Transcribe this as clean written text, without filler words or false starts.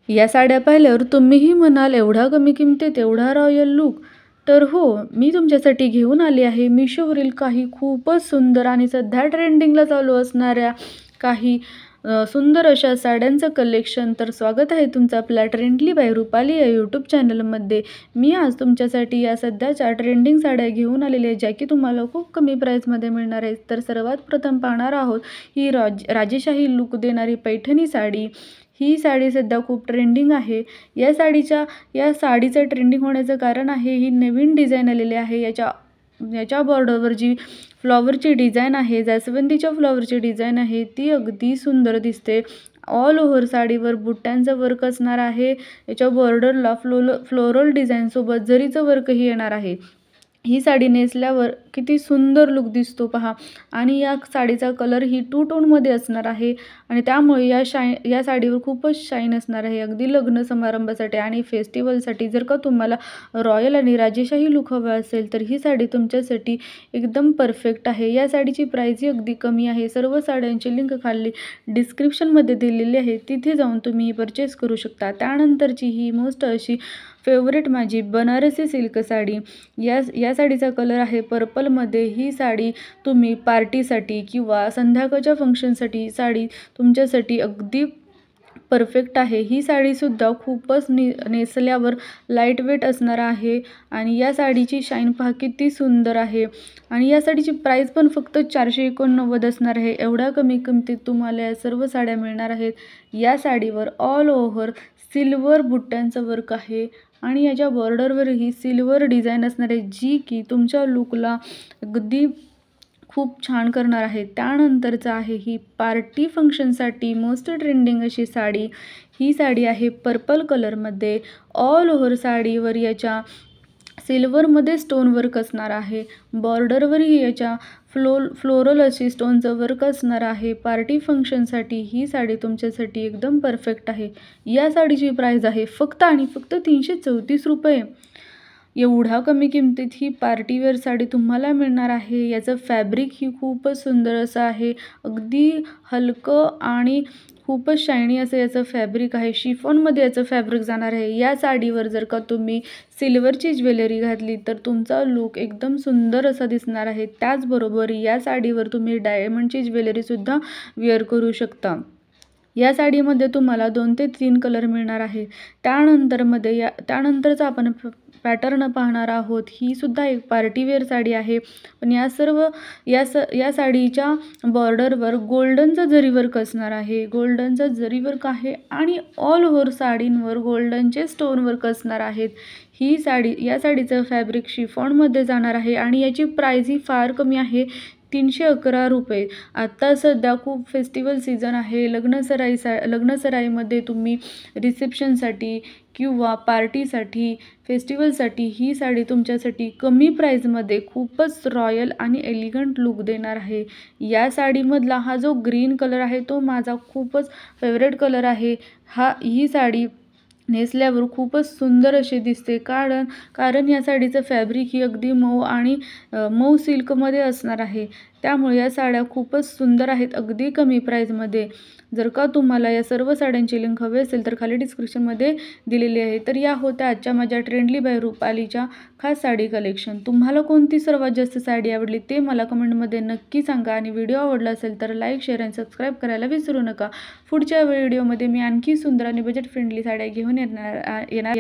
या साड्या पाहिल्यावर तुम्हीही म्हणाल एवढा कमी किमतीत एवढा रॉयल लूक. तर हो, मी तुमच्यासाठी घेऊन आली आहे मिशोवरील काही खूपच सुंदर आणि सध्या ट्रेंडिंगला चालू असणाऱ्या काही सुंदर अशा साड्यांचं कलेक्शन. तर स्वागत आहे तुमचं आपल्या ट्रेंडली बाय रुपाली या यूट्यूब चॅनलमध्ये. मी आज तुमच्यासाठी या सध्याच्या ट्रेंडिंग साड्या घेऊन आलेल्या आहे, ज्या की तुम्हाला खूप कमी प्राईसमध्ये मिळणार आहेत. तर सर्वात प्रथम पाहणार आहोत ही राजेशाही लूक देणारी पैठणी साडी. ही साडी सध्या खूप ट्रेंडिंग आहे. या साडीचं ट्रेंडिंग होण्याचं कारण आहे ही नवीन डिझाईन आलेली आहे. याच्या बॉर्डरवर जी फ्लॉवरची डिझाईन आहे, जास्वंदीच्या फ्लॉवरची डिझाईन आहे, ती अगदी सुंदर दिसते. ऑल ओव्हर साडीवर बुट्ट्यांचं वर्क असणार आहे. याच्या बॉर्डरला फ्लोरल डिझाईनसोबत जरीचं वर्कही येणार आहे. ही साडी नेसल्यावर किती सुंदर लुक दिसतो पहा. आणि या साडीचा कलर ही टू टोनमध्ये असणार आहे आणि त्यामुळे या साडीवर खूपच शाईन असणार आहे. अगदी लग्न समारंभासाठी आणि फेस्टिवलसाठी जर का तुम्हाला रॉयल आणि राजेशाही लुक हवा असेल तर ही साडी तुमच्यासाठी एकदम परफेक्ट आहे. या साडीची प्राईसही अगदी कमी आहे. सर्व साड्यांची लिंक खाली डिस्क्रिप्शनमध्ये दिलेली आहे, तिथे जाऊन तुम्ही परचेस करू शकता. त्यानंतरची ही मोस्ट अशी फेवरेट माझी बनारसी सिल्क साडी. या साडीचा कलर आहे पर्पलमध्ये. ही साडी तुम्ही पार्टीसाठी किंवा संध्याकाळच्या फंक्शनसाठी साडी तुमच्यासाठी अगदी परफेक्ट आहे. ही साडीसुद्धा खूपच नेसल्यावर लाईट वेट असणार आहे आणि या साडीची शाईन पहा किती सुंदर आहे. आणि या साडीची प्राईस पण फक्त 489 असणार आहे. एवढ्या कमी किमतीत तुम्हाला या सर्व साड्या मिळणार आहेत. या साडीवर ऑल ओव्हर सिल्वर बुट्ट्यांचं वर्क आहे आणि याच्या बॉर्डरवरही सिल्वर डिझाईन असणार आहे, जी की तुमच्या लुकला अगदी खूप छान करणार आहे. त्यानंतरचं आहे ही पार्टी फंक्शनसाठी मोस्ट ट्रेंडिंग अशी साडी. ही साडी आहे पर्पल कलरमध्ये. ऑल ओव्हर साडीवर याच्या सिल्वरमध्ये स्टोन वर्क असणार आहे. बॉर्डरवरही याच्या फ्लोरल अशी स्टोनचं वर्क असणार आहे. पार्टी फंक्शनसाठी ही साडी तुमच्यासाठी एकदम परफेक्ट आहे. या साडीची प्राईस आहे फक्त आणि फक्त 334 रुपये. एवढा कमी किमतीत ही पार्टीवेअर साडी तुम्हाला मिळणार आहे. याचं फॅब्रिक ही खूपच सुंदर असं आहे. अगदी हलकं आणि खूपच शायनी असं याचं फॅब्रिक आहे. शिफॉनमध्ये याचं फॅब्रिक जाणार आहे. या साडीवर जर का तुम्ही सिल्वरची ज्वेलरी घातली तर तुमचा लूक एकदम सुंदर असा दिसणार आहे. त्याचबरोबर या साडीवर तुम्ही डायमंडची ज्वेलरीसुद्धा वेअर करू शकता. या साडीमध्ये तुम्हाला 2 ते 3 कलर मिळणार आहे. त्यानंतरचा आपण पॅटर्न पाहणार आहोत. ही सुद्धा एक पार्टीवेअर साडी आहे, पण या साडीच्या बॉर्डरवर गोल्डनचं जरी वर्क असणार आहे. गोल्डनचं जरी वर्क आहे आणि ऑल ओव्हर साडींवर गोल्डनचे स्टोन वर्क असणार आहेत. या साडीचं फॅब्रिक शिफॉनमध्ये जाणार आहे आणि याची प्राईस ही फार कमी आहे, 311 रुपये. आत्ता सध्या खूप फेस्टिवल सीझन आहे. लग्नसराईमध्ये तुम्ही रिसेप्शनसाठी किंवा पार्टीसाठी, फेस्टिवलसाठी ही साडी तुमच्यासाठी कमी प्राईजमध्ये खूपच रॉयल आणि एलिगंट लूक देणार आहे. या साडीमधला हा जो ग्रीन कलर आहे तो माझा खूपच फेवरेट कलर आहे. ही साडी नेसल्यावर खूपच सुंदर अशी दिसते, कारण या साडीचं फॅब्रिक ही अगदी मऊ सिल्कमध्ये असणार आहे. त्यामुळे या साड्या खूपच सुंदर आहेत अगदी कमी प्राईजमध्ये. जर का तुम्हाला या सर्व साड्यांची लिंक हवी असेल तर खाली डिस्क्रिप्शनमध्ये दिलेली आहे. तर या होत्या आजच्या माझ्या ट्रेंडली बाय रुपालीच्या खास साडी कलेक्शन. तुम्हाला कोणती सर्वात जास्त साडी आवडली ते मला कमेंटमध्ये नक्की सांगा आणि व्हिडिओ आवडला असेल तर लाईक, शेअर आणि सबस्क्राईब करायला विसरू नका. पुढच्या व्हिडिओमध्ये मी आणखी सुंदर आणि बजेट फ्रेंडली साड्या घेऊन येणार